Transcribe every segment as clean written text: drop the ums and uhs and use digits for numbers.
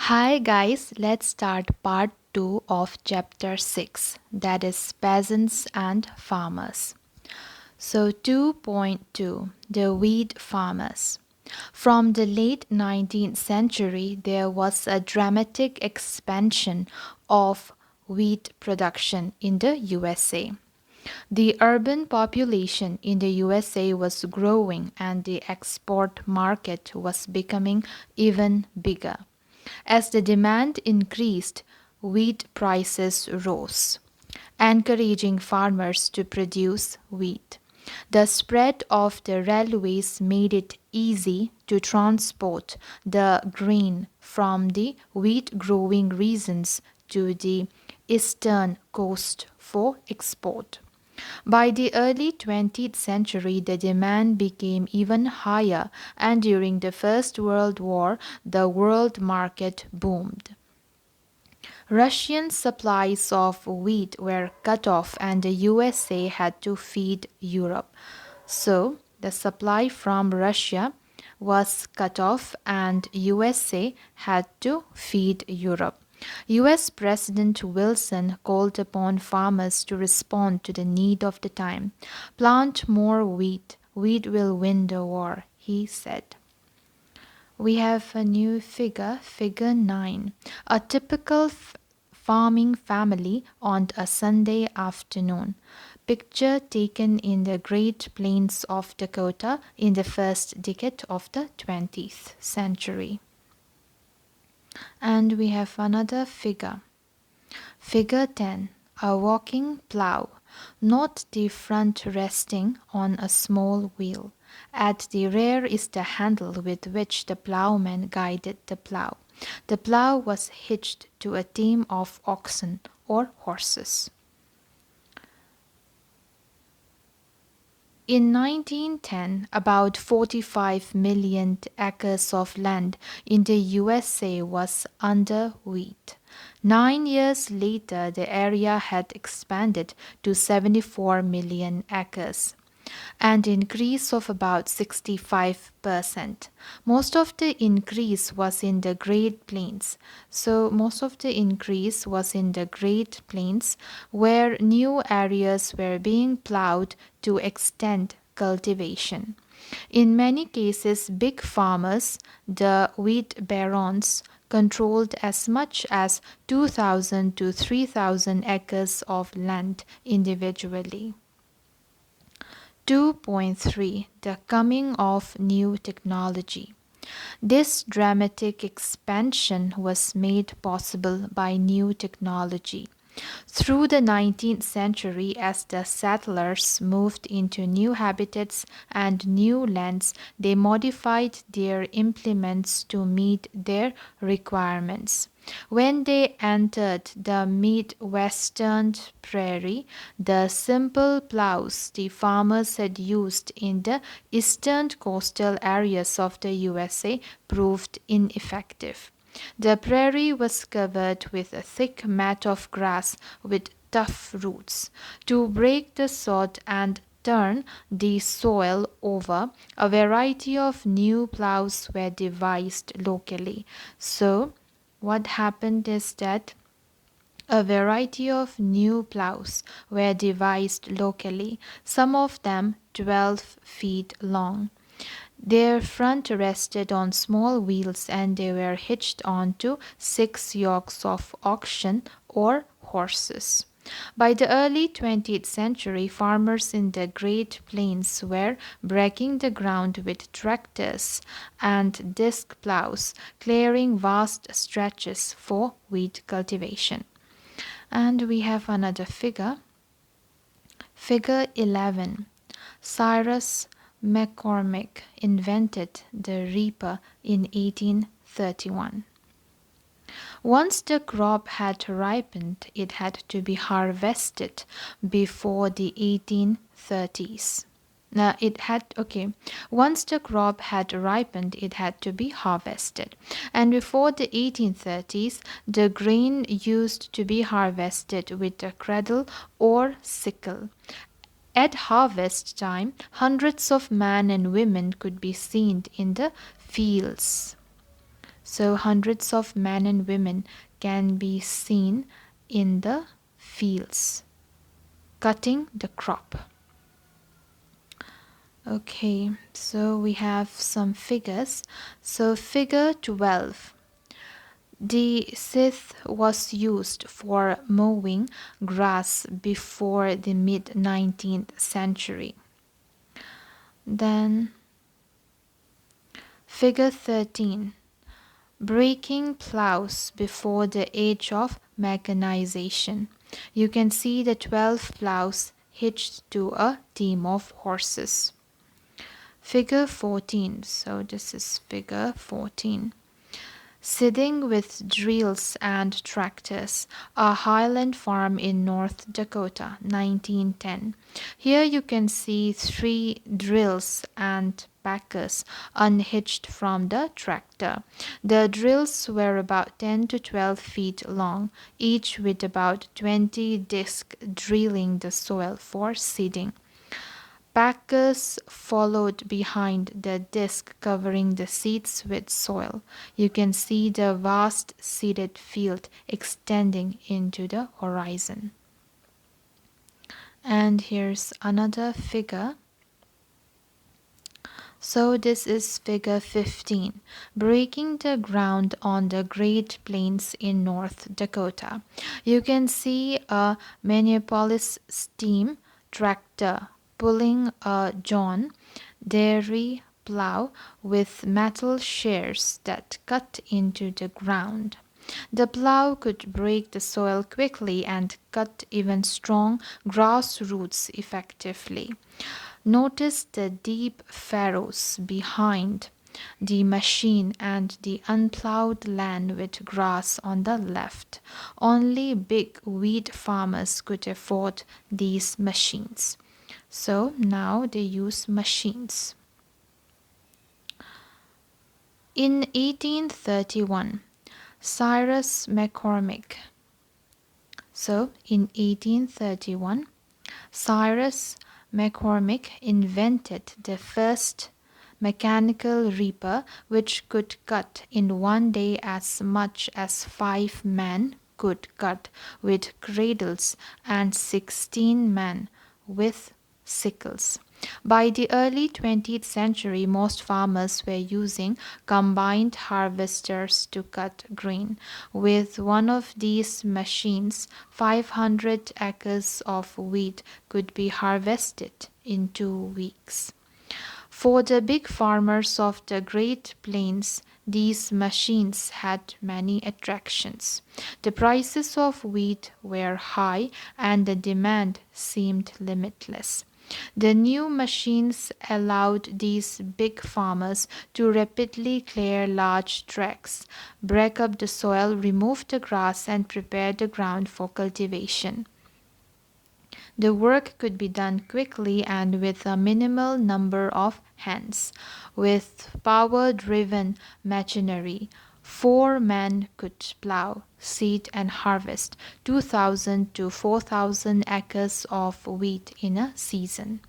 Hi guys, let's start part 2 of chapter 6, that is Peasants and Farmers. So 2.2, the wheat farmers. From the late 19th century, there was a dramatic expansion of wheat production in the USA. The urban population in the USA was growing and the export market was becoming even bigger. As the demand increased, wheat prices rose, encouraging farmers to produce wheat. The spread of the railways made it easy to transport the grain from the wheat growing regions to the eastern coast for export. By the early 20th century, the demand became even higher, and during the First World War, the world market boomed. Russian supplies of wheat were cut off, and the USA had to feed Europe. So, the supply from Russia was cut off, and USA had to feed Europe. US President Wilson called upon farmers to respond to the need of the time. Plant more wheat. Wheat will win the war, he said. We have a new figure, figure 9. A typical farming family on a Sunday afternoon. Picture taken in the Great Plains of Dakota in the first decade of the 20th century. And we have another figure. Figure 10. A walking plow, not the front resting on a small wheel. At the rear is the handle with which the plowman guided the plow. The plow was hitched to a team of oxen or horses. In 1910, about 45 million acres of land in the USA was under wheat. 9 years later, the area had expanded to 74 million acres, an increase of about 65%. Most of the increase was in the Great Plains. Where new areas were being plowed to extend cultivation. In many cases, big farmers, the wheat barons, controlled as much as 2,000 to 3,000 acres of land individually. 2.3 The coming of new technology. This dramatic expansion was made possible by new technology. Through the 19th century, as the settlers moved into new habitats and new lands, they modified their implements to meet their requirements. When they entered the Midwestern prairie, the simple plows the farmers had used in the eastern coastal areas of the USA proved ineffective. The prairie was covered with a thick mat of grass with tough roots. To break the sod and turn the soil over, a variety of new plows were devised locally. So, what happened is that a variety of new plows were devised locally, some of them 12 feet long. Their front rested on small wheels and they were hitched onto 6 yokes of oxen or horses. By the early 20th century, farmers in the Great Plains were breaking the ground with tractors and disc plows, clearing vast stretches for wheat cultivation. And we have another figure. Figure 11. Cyrus McCormick invented the reaper in 1831. Once the crop had ripened, it had to be harvested before the 1830s. Once the crop had ripened, it had to be harvested. And before the 1830s, the grain used to be harvested with a cradle or sickle. At harvest time, hundreds of men and women could be seen in the fields. So hundreds of men and women can be seen in the fields cutting the crop. Okay, so we have some figures. So figure 12. The scythe was used for mowing grass before the mid 19th century. Then figure 13. Breaking plows before the age of mechanization. You can see the 12 plows hitched to a team of horses. Figure 14. So this is figure 14. Sitting with drills and tractors, a highland farm in North Dakota, 1910. Here you can see 3 drills and packers unhitched from the tractor. The drills were about 10 to 12 feet long, each with about 20 discs drilling the soil for seeding. Packers followed behind the disc covering the seeds with soil. You can see the vast seeded field extending into the horizon. And here's another figure. So this is figure 15, breaking the ground on the Great Plains in North Dakota. You can see a Minneapolis steam tractor pulling a John Deere plow with metal shears that cut into the ground. The plow could break the soil quickly and cut even strong grass roots effectively. Notice the deep furrows behind the machine and the unplowed land with grass on the left. Only big wheat farmers could afford these machines. So now they use machines. In 1831, Cyrus McCormick. So in 1831, Cyrus McCormick invented the first mechanical reaper which could cut in one day as much as 5 men could cut with cradles and 16 men with sickles. By the early 20th century, most farmers were using combined harvesters to cut grain. With one of these machines, 500 acres of wheat could be harvested in 2 weeks. For the big farmers of the Great Plains, these machines had many attractions. The prices of wheat were high and the demand seemed limitless. The new machines allowed these big farmers to rapidly clear large tracts, break up the soil, remove the grass, and prepare the ground for cultivation. The work could be done quickly and with a minimal number of hands. With power-driven machinery, 4 men could plow, seed, and harvest 2,000 to 4,000 acres of wheat in a season.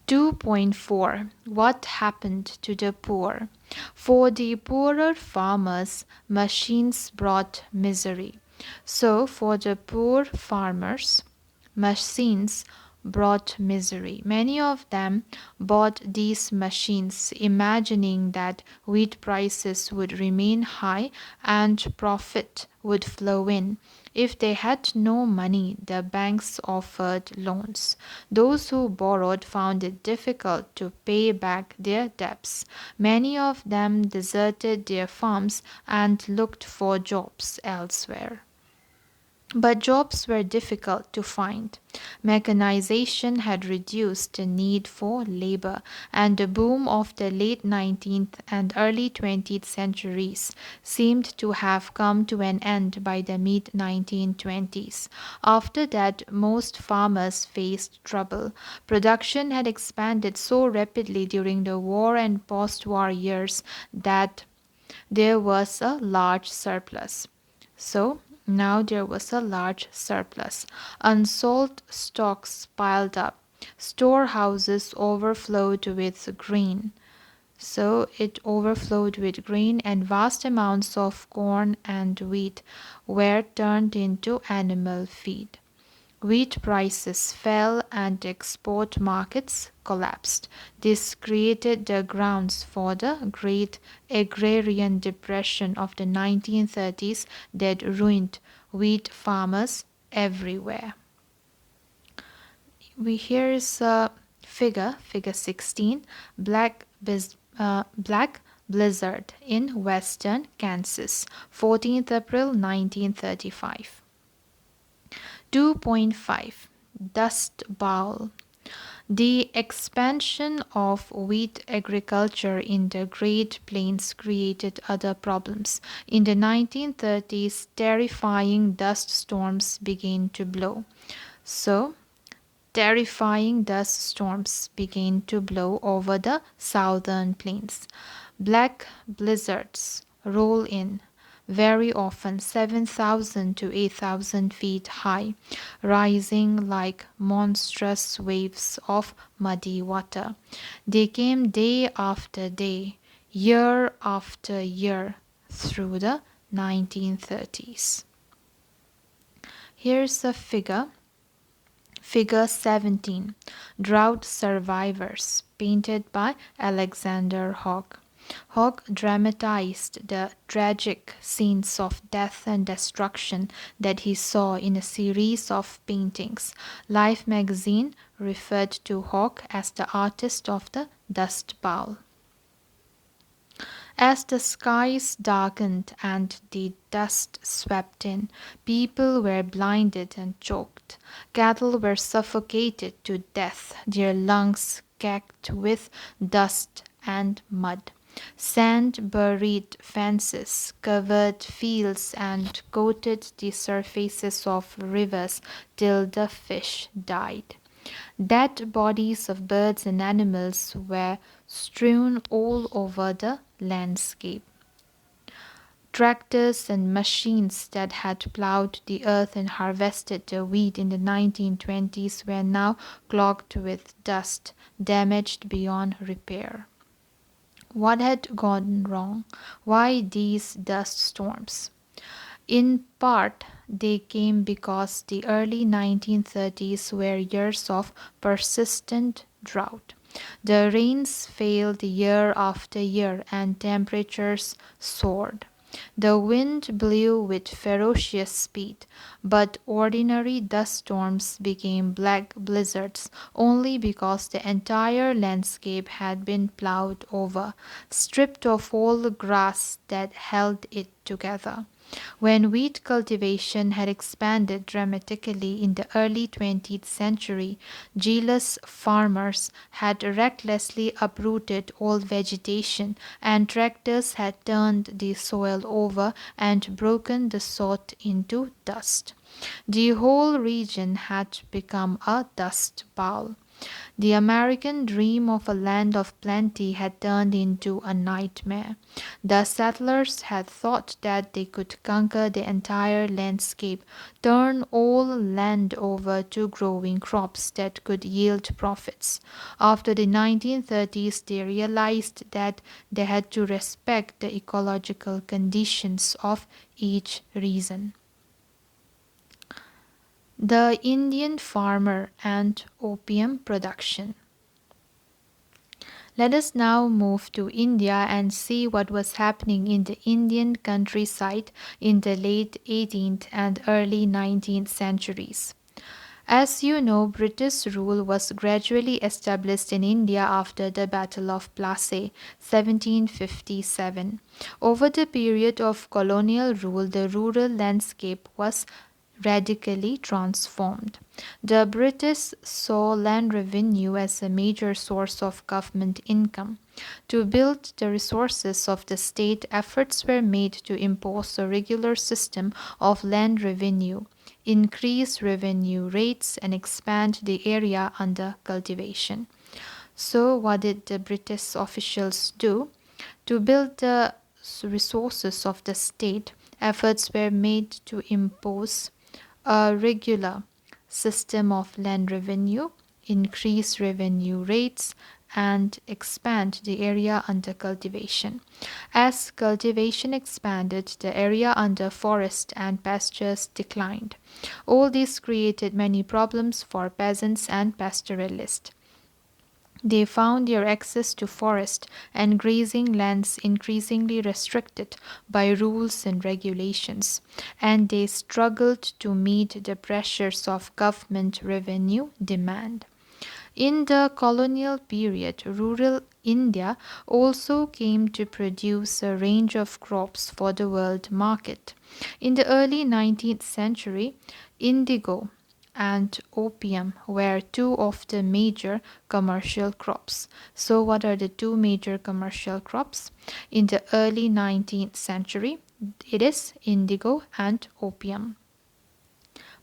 2.4 What happened to the poor? For the poorer farmers, machines brought misery. So, for the poor farmers, machines brought misery. Many of them bought these machines imagining that wheat prices would remain high and profit would flow in. If they had no money, the banks offered loans. Those who borrowed found it difficult to pay back their debts. Many of them deserted their farms and looked for jobs elsewhere. But jobs were difficult to find. Mechanization had reduced the need for labor, and the boom of the late 19th and early 20th centuries seemed to have come to an end by the mid 1920s. After that, most farmers faced trouble. Production had expanded so rapidly during the war and post war years that there was a large surplus. So, now there was a large surplus. Unsold stocks piled up. Storehouses overflowed with grain. So it overflowed with grain, and vast amounts of corn and wheat were turned into animal feed. Wheat prices fell and export markets collapsed. This created the grounds for the Great Agrarian Depression of the 1930s that ruined wheat farmers everywhere. Here is a figure 16, black blizzard in western Kansas, 14th April 1935. 2.5 Dust Bowl. The expansion of wheat agriculture in the Great Plains created other problems. In the 1930s, terrifying dust storms began to blow. So, terrifying dust storms began to blow over the southern plains. Black blizzards roll in, very often 7,000 to 8,000 feet high, rising like monstrous waves of muddy water. They came day after day, year after year through the 1930s. Here's a Figure 17, Drought Survivors, painted by Alexander Hogg. Hogg dramatized the tragic scenes of death and destruction that he saw in a series of paintings. Life magazine referred to Hogg as the artist of the Dust Bowl. As the skies darkened and the dust swept in, people were blinded and choked. Cattle were suffocated to death, their lungs caked with dust and mud. Sand buried fences, covered fields, and coated the surfaces of rivers till the fish died. Dead bodies of birds and animals were strewn all over the landscape. Tractors and machines that had plowed the earth and harvested the wheat in the 1920s were now clogged with dust, damaged beyond repair. What had gone wrong? Why these dust storms? In part, they came because the early 1930s were years of persistent drought. The rains failed year after year and temperatures soared. The wind blew with ferocious speed, but ordinary dust storms became black blizzards only because the entire landscape had been plowed over, stripped of all the grass that held it together. When wheat cultivation had expanded dramatically in the early 20th century, jealous farmers had recklessly uprooted all vegetation, and tractors had turned the soil over and broken the sod into dust. The whole region had become a dust bowl. The American dream of a land of plenty had turned into a nightmare. The settlers had thought that they could conquer the entire landscape, turn all land over to growing crops that could yield profits. After the 1930s, they realized that they had to respect the ecological conditions of each region. The Indian farmer and opium production. Let us now move to India and see what was happening in the Indian countryside in the late 18th and early 19th centuries. As you know, British rule was gradually established in India after the Battle of Plassey, 1757. Over the period of colonial rule, the rural landscape was radically transformed. The British saw land revenue as a major source of government income. To build the resources of the state, efforts were made to impose a regular system of land revenue, increase revenue rates, and expand the area under cultivation. So, what did the British officials do? To build the resources of the state, efforts were made to impose a regular system of land revenue, increase revenue rates, and expand the area under cultivation. As cultivation expanded, the area under forest and pastures declined. All this created many problems for peasants and pastoralists. They found their access to forest and grazing lands increasingly restricted by rules and regulations, and they struggled to meet the pressures of government revenue demand. In the colonial period, rural India also came to produce a range of crops for the world market. In the early 19th century, indigo and opium were two of the major commercial crops. So, what are the two major commercial crops? In the early 19th century, it is indigo and opium.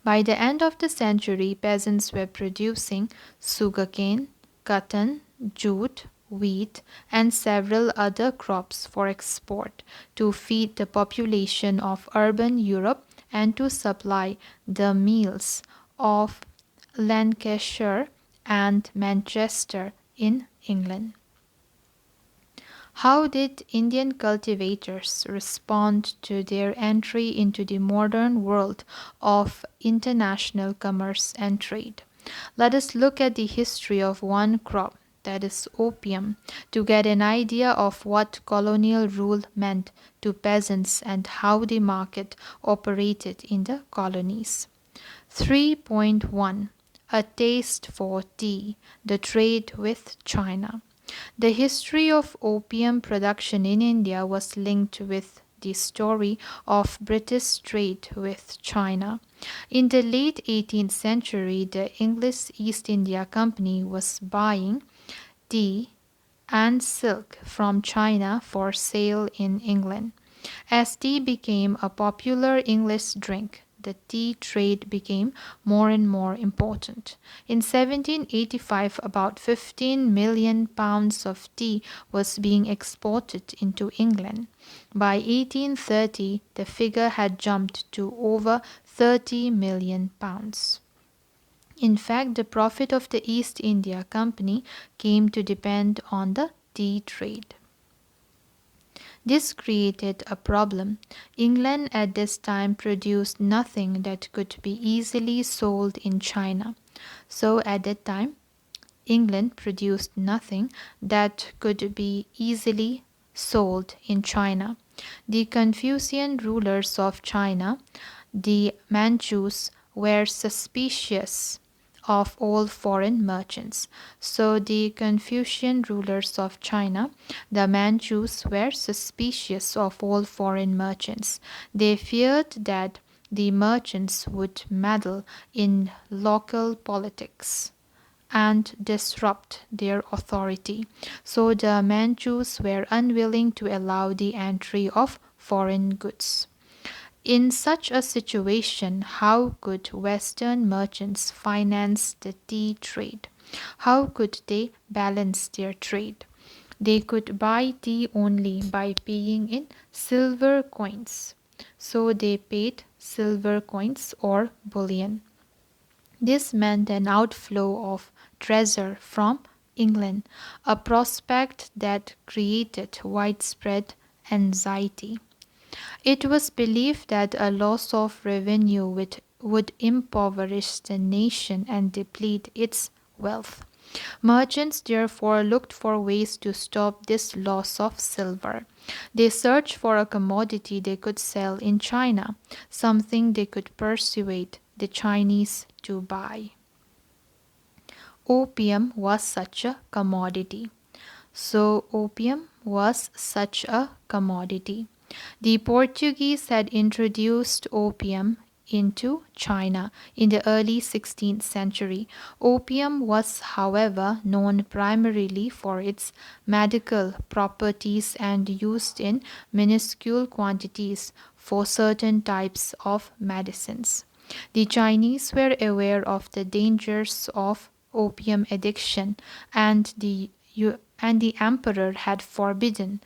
By the end of the century, peasants were producing sugarcane, cotton, jute, wheat, and several other crops for export to feed the population of urban Europe and to supply the meals of Lancashire and Manchester in England. How did Indian cultivators respond to their entry into the modern world of international commerce and trade? Let us look at the history of one crop, that is opium, to get an idea of what colonial rule meant to peasants and how the market operated in the colonies. 3.1 A Taste for Tea, the Trade with China. The history of opium production in India was linked with the story of British trade with China. In the late 18th century, the English East India Company was buying tea and silk from China for sale in England. As tea became a popular English drink, the tea trade became more and more important. In 1785, about 15 million pounds of tea was being exported into England. By 1830, the figure had jumped to over 30 million pounds. In fact, the profit of the East India Company came to depend on the tea trade. This created a problem. England at this time produced nothing that could be easily sold in China. So at that time, England produced nothing that could be easily sold in China. The Confucian rulers of China, the Manchus, were suspicious of all foreign merchants. So the Confucian rulers of China, the Manchus, were suspicious of all foreign merchants. They feared that the merchants would meddle in local politics and disrupt their authority. So the Manchus were unwilling to allow the entry of foreign goods. In such a situation, how could Western merchants finance the tea trade? How could they balance their trade? They could buy tea only by paying in silver coins. So they paid silver coins or bullion. This meant an outflow of treasure from England, a prospect that created widespread anxiety. It was believed that a loss of revenue would impoverish the nation and deplete its wealth. Merchants therefore looked for ways to stop this loss of silver. They searched for a commodity they could sell in China, something they could persuade the Chinese to buy. Opium was such a commodity. So, opium was such a commodity. The Portuguese had introduced opium into China in the early 16th century. Opium was, however, known primarily for its medical properties and used in minuscule quantities for certain types of medicines. The Chinese were aware of the dangers of opium addiction and the emperor had forbidden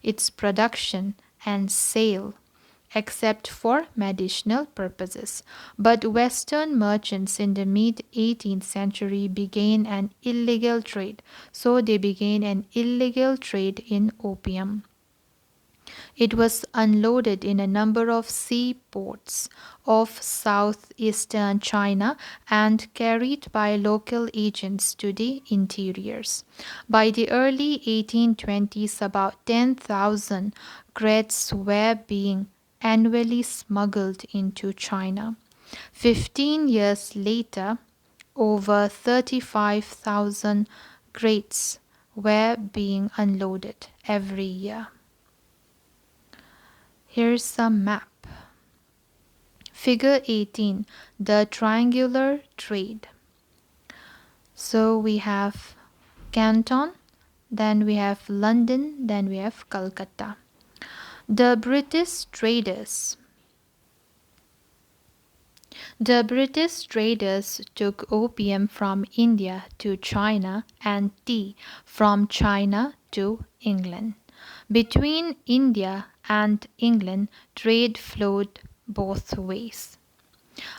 its production and sale except for medicinal purposes. But Western merchants in the mid 18th century began an illegal trade. So they began an illegal trade in opium. It was unloaded in a number of seaports of southeastern China and carried by local agents to the interiors. By the early 1820s, about 10,000 crates were being annually smuggled into China. 15 years later, over 35,000 crates were being unloaded every year. Here's some map. Figure 18, the triangular trade. So we have Canton, then we have London, then we have Calcutta. The British traders. The British traders took opium from India to China and tea from China to England. Between India and England, trade flowed both ways.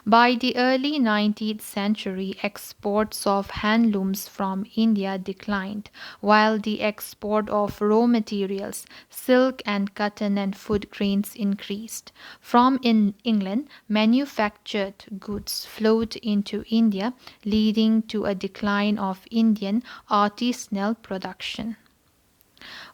By the early 19th century, exports of handlooms from India declined, while the export of raw materials, silk and cotton and food grains increased. From England, manufactured goods flowed into India, leading to a decline of Indian artisanal production.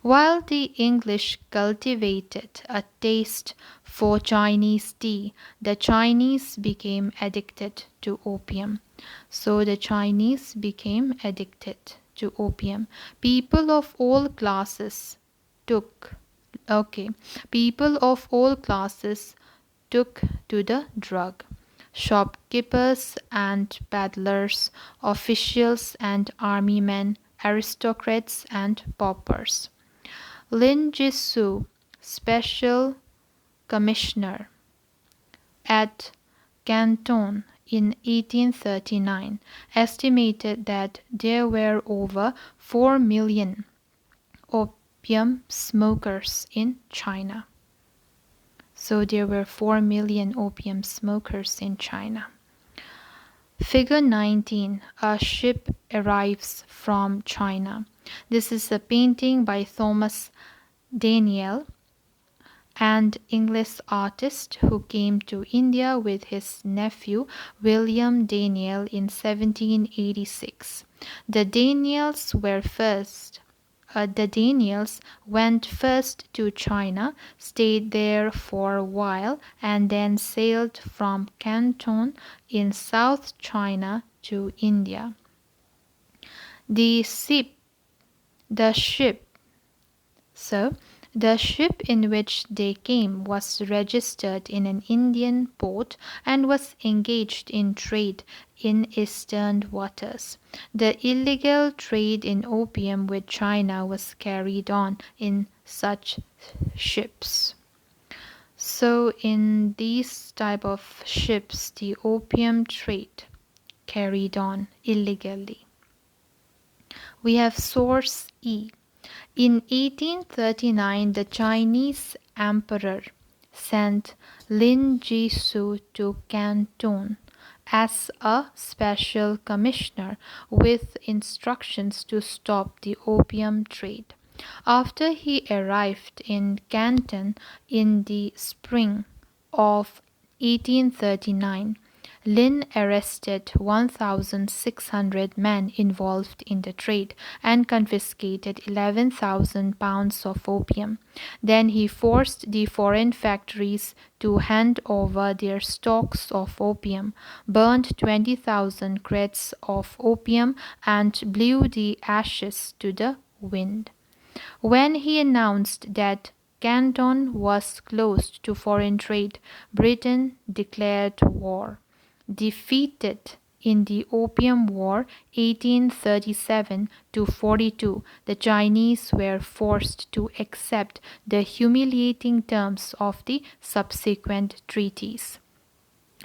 While the English cultivated a taste for Chinese tea, the Chinese became addicted to opium. So the Chinese became addicted to opium. People of all classes took people of all classes took to the drug. Shopkeepers and peddlers, officials and army men, aristocrats and paupers. Lin Jisoo, special commissioner at Canton in 1839, estimated that there were over 4 million opium smokers in China. So there were 4 million opium smokers in China. Figure 19, a ship arrives from China. This is a painting by Thomas Daniel, an English artist who came to India with his nephew William Daniel in 1786. The Daniels went first to China, stayed there for a while, and then sailed from Canton in South China to India. The ship in which they came was registered in an Indian port and was engaged in trade in eastern waters. The illegal trade in opium with China was carried on in such ships. So in these type of ships, the opium trade carried on illegally. We have source E. In 1839, the Chinese emperor sent Lin Jisoo to Canton as a special commissioner with instructions to stop the opium trade. After he arrived in Canton in the spring of 1839, Lin arrested 1,600 men involved in the trade and confiscated 11,000 pounds of opium. Then he forced the foreign factories to hand over their stocks of opium, burned 20,000 crates of opium, and blew the ashes to the wind. When he announced that Canton was closed to foreign trade, Britain declared war. Defeated in the Opium War 1837-42, the Chinese were forced to accept the humiliating terms of the subsequent treaties,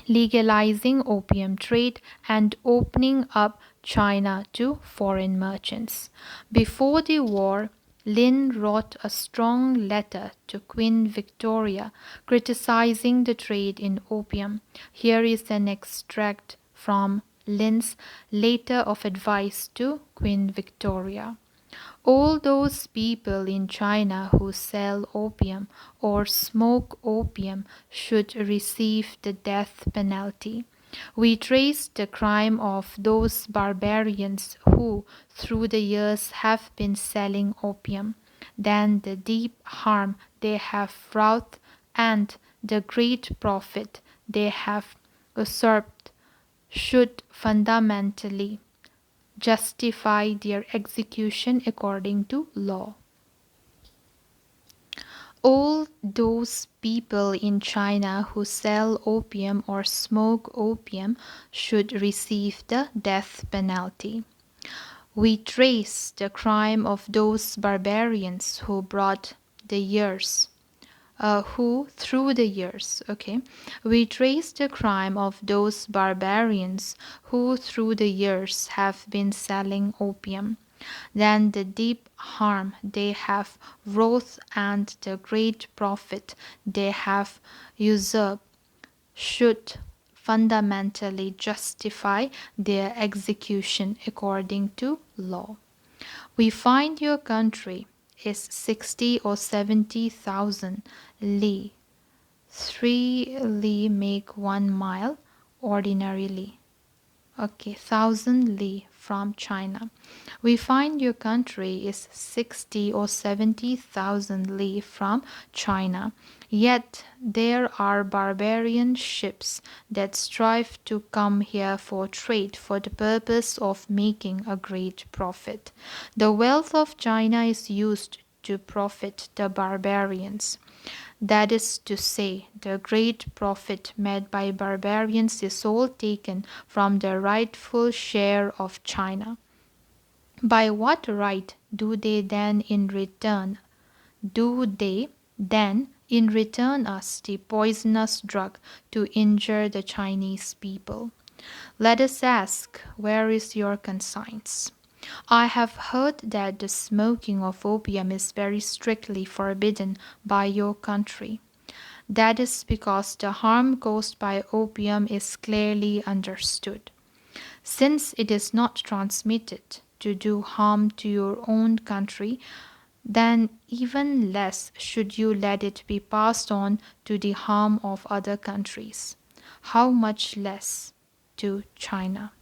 legalizing opium trade and opening up China to foreign merchants. Before the war, Lin wrote a strong letter to Queen Victoria criticizing the trade in opium. Here is an extract from Lin's letter of advice to Queen Victoria. All those people in China who sell opium or smoke opium should receive the death penalty. We trace the crime of those barbarians who, through the years, have been selling opium. Then the deep harm they have wrought and the great profit they have usurped should fundamentally justify their execution according to law. All those people in China who sell opium or smoke opium should receive the death penalty. We trace the crime of those barbarians who brought the years who through the years, okay, we trace the crime of those barbarians who through the years have been selling opium. Then the deep harm they have wrought and the great profit they have usurped should fundamentally justify their execution according to law. We find your country is 60 or 70,000 li. 3 li make 1 mile ordinarily. Okay, 1,000 li from China. We find your country is 60 or 70,000 li from China. Yet there are barbarian ships that strive to come here for trade for the purpose of making a great profit. The wealth of China is used to profit the barbarians. That is to say, the great profit made by barbarians is all taken from the rightful share of China. By what right do they then in return us the poisonous drug to injure the Chinese people? Let us ask, where is your conscience? I have heard that the smoking of opium is very strictly forbidden by your country. That is because the harm caused by opium is clearly understood. Since it is not transmitted to do harm to your own country, then even less should you let it be passed on to the harm of other countries. How much less to China?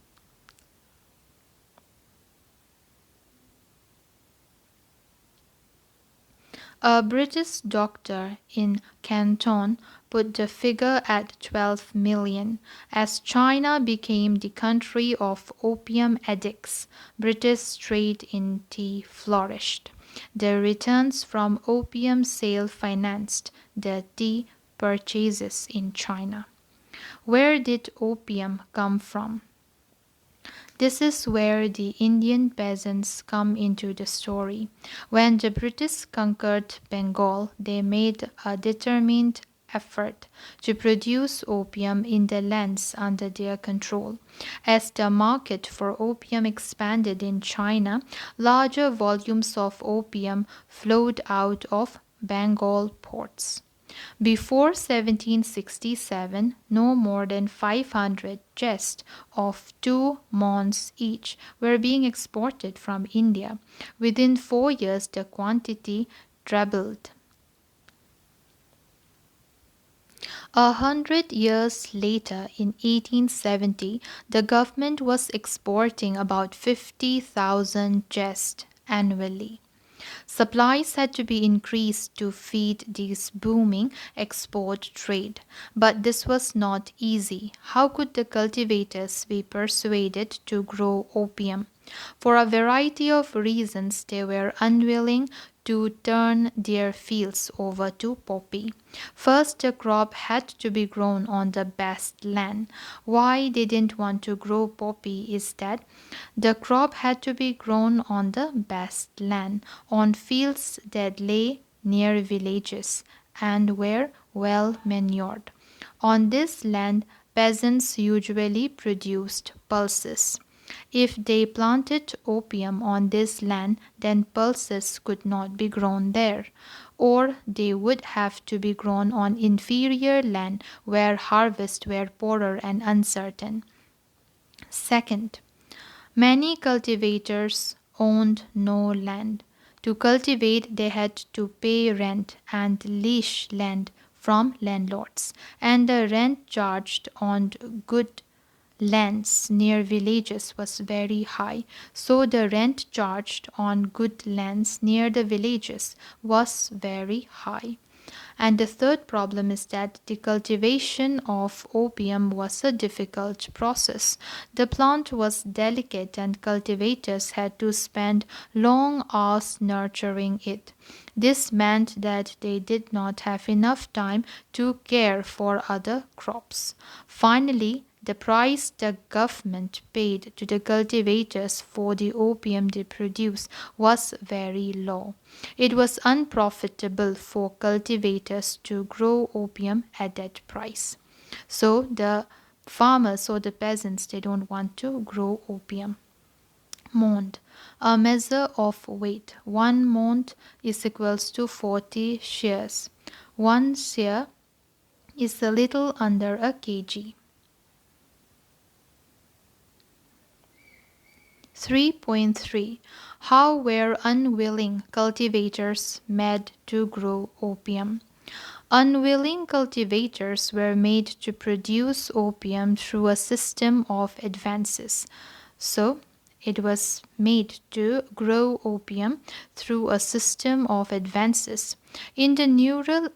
A British doctor in Canton put the figure at 12 million. As China became the country of opium addicts, British trade in tea flourished. The returns from opium sale financed the tea purchases in China. Where did opium come from? This is where the Indian peasants come into the story. When the British conquered Bengal, they made a determined effort to produce opium in the lands under their control. As the market for opium expanded in China, larger volumes of opium flowed out of Bengal ports. Before 1767, no more than 500 chests of 2 mons each were being exported from India. Within 4 years, the quantity trebled. 100 years later, in 1870, the government was exporting about 50,000 chests annually. Supplies had to be increased to feed this booming export trade. But this was not easy. How could the cultivators be persuaded to grow opium? For a variety of reasons, they were unwilling to turn their fields over to poppy. First, the crop had to be grown on the best land. Why they didn't want to grow poppy is that the crop had to be grown on the best land, on fields that lay near villages and were well manured. On this land, peasants usually produced pulses. If they planted opium on this land, then pulses could not be grown there, or they would have to be grown on inferior land where harvests were poorer and uncertain. Second, many cultivators owned no land. To cultivate, they had to pay rent and lease land from landlords, and the rent charged on good lands near villages was very high. So the rent charged on good lands near the villages was very high. And the third problem is that the cultivation of opium was a difficult process. The plant was delicate and cultivators had to spend long hours nurturing it. This meant that they did not have enough time to care for other crops. Finally, the price the government paid to the cultivators for the opium they produced was very low. It was unprofitable for cultivators to grow opium at that price. So the farmers or the peasants, they don't want to grow opium. Mond, a measure of weight. 1 mond is equals to 40 shares. 1 share is a little under a kg. 3.3. How were unwilling cultivators made to grow opium? Unwilling cultivators were made to produce opium through a system of advances. So, it was made to grow opium through a system of advances. In the rural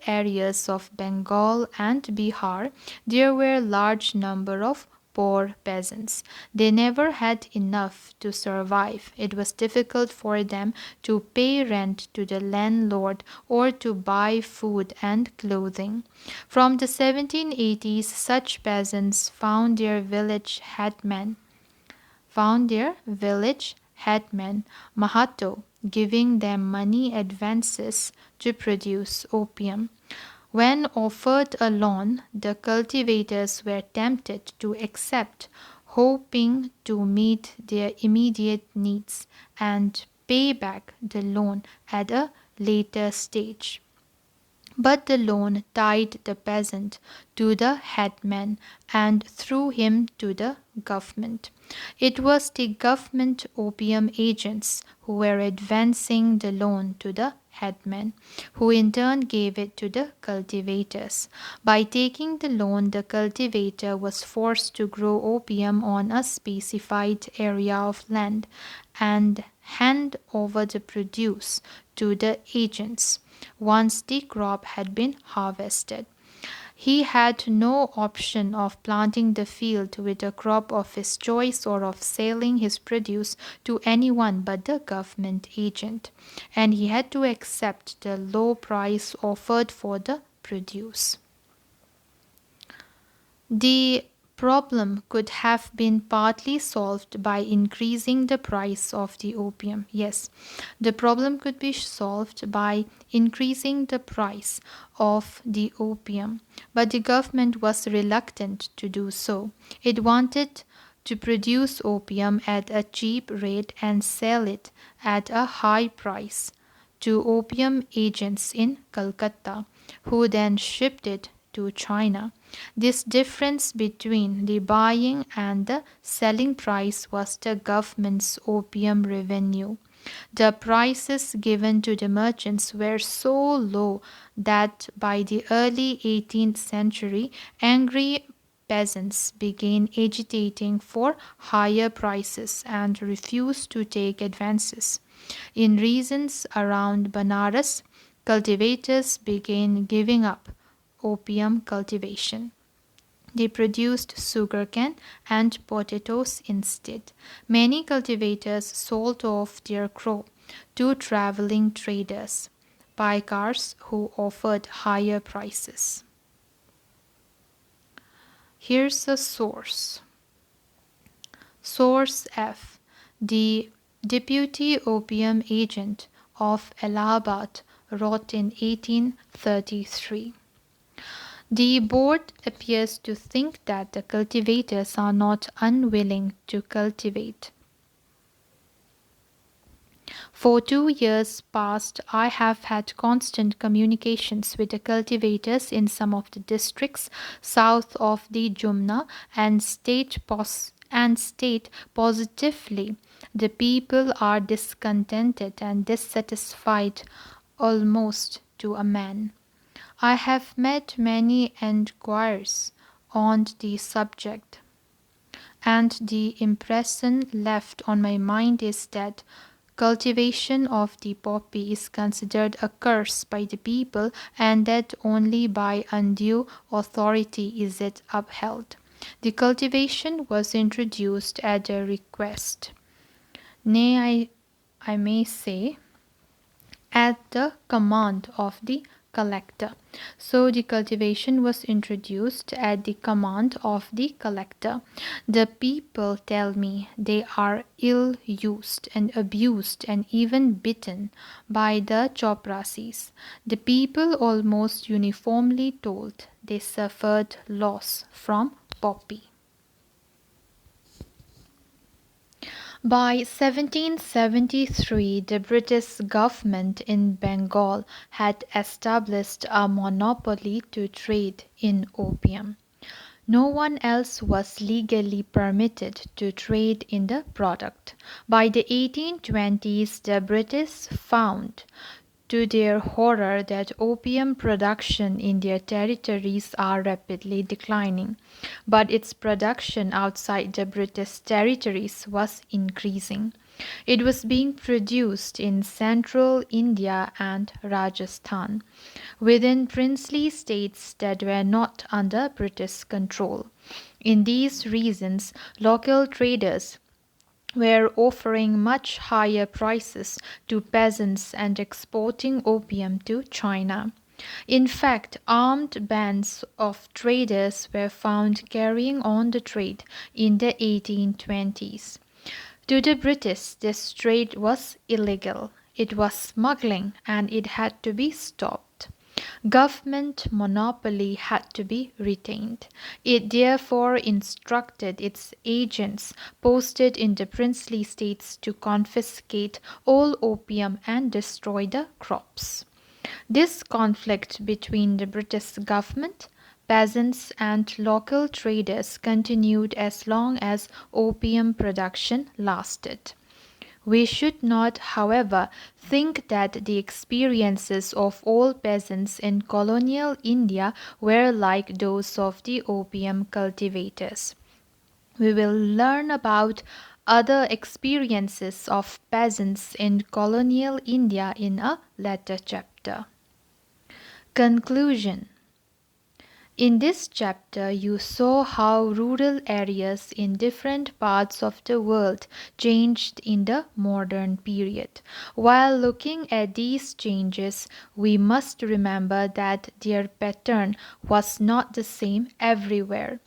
areas of Bengal and Bihar, there were large number of poor peasants. They never had enough to survive. It was difficult for them to pay rent to the landlord or to buy food and clothing. From the 1780s, such peasants found their village headman, Mahato, giving them money advances to produce opium. When offered a loan, the cultivators were tempted to accept, hoping to meet their immediate needs and pay back the loan at a later stage. But the loan tied the peasant to the headman and threw him to the government. It was the government opium agents who were advancing the loan to the headman, who in turn gave it to the cultivators. By taking the loan, the cultivator was forced to grow opium on a specified area of land and hand over the produce to the agents once the crop had been harvested. He had no option of planting the field with a crop of his choice or of selling his produce to anyone but the government agent, and he had to accept the low price offered for the produce. The problem could have been partly solved by increasing the price of the opium. Yes, the problem could be solved by increasing the price of the opium, but the government was reluctant to do so. It wanted to produce opium at a cheap rate and sell it at a high price to opium agents in Calcutta, who then shipped it to China. This difference between the buying and the selling price was the government's opium revenue. The prices given to the merchants were so low that by the early 18th century, angry peasants began agitating for higher prices and refused to take advances. In regions around Banaras, cultivators began giving up opium cultivation. They produced sugarcane and potatoes instead. Many cultivators sold off their crop to traveling traders, paikars who offered higher prices. Here's a source. Source F. The deputy opium agent of Allahabad wrote in 1833. The board appears to think that the cultivators are not unwilling to cultivate. For 2 years past, I have had constant communications with the cultivators in some of the districts south of the Jumna and state positively the people are discontented and dissatisfied almost to a man. I have met many enquiries on the subject, and the impression left on my mind is that cultivation of the poppy is considered a curse by the people, and that only by undue authority is it upheld. The cultivation was introduced at the request, nay, I may say, at the command of the collector. So the cultivation was introduced at the command of the collector. The people tell me they are ill used and abused and even bitten by the choprasis. The people almost uniformly told they suffered loss from poppy. By 1773, the British government in Bengal had established a monopoly to trade in opium. No one else was legally permitted to trade in the product. By the 1820s, the British found to their horror that opium production in their territories are rapidly declining, but its production outside the British territories was increasing. It was being produced in central India and Rajasthan, within princely states that were not under British control. In these regions, local traders were offering much higher prices to peasants and exporting opium to China. In fact, armed bands of traders were found carrying on the trade in the 1820s. To the British, this trade was illegal. It was smuggling and it had to be stopped. Government monopoly had to be retained. It therefore instructed its agents posted in the princely states to confiscate all opium and destroy the crops. This conflict between the British government, peasants, and local traders continued as long as opium production lasted. We should not, however, think that the experiences of all peasants in colonial India were like those of the opium cultivators. We will learn about other experiences of peasants in colonial India in a later chapter. Conclusion. In this chapter, you saw how rural areas in different parts of the world changed in the modern period. While looking at these changes, we must remember that their pattern was not the same everywhere.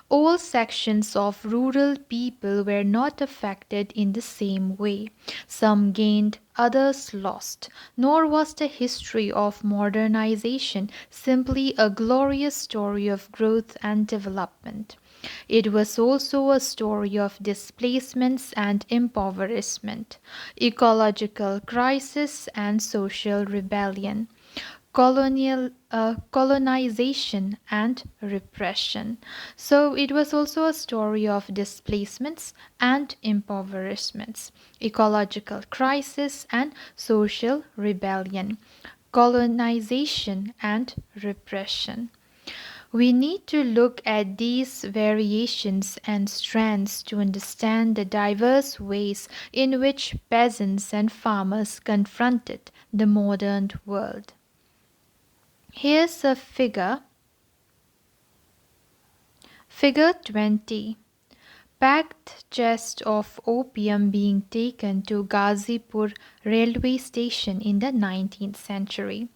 All sections of rural people were not affected in the same way. Some gained, others lost. Nor was the history of modernization simply a glorious story of growth and development. It was also a story of displacements and impoverishment, ecological crisis and social rebellion, colonization and repression. So it was also a story of displacements and impoverishments, ecological crisis and social rebellion, colonization and repression. We need to look at these variations and strands to understand the diverse ways in which peasants and farmers confronted the modern world. Here's a figure 20. Packed chest of opium being taken to Ghazipur railway station in the 19th century.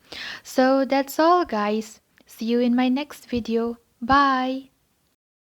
So that's all, guys. See you in my next video. Bye.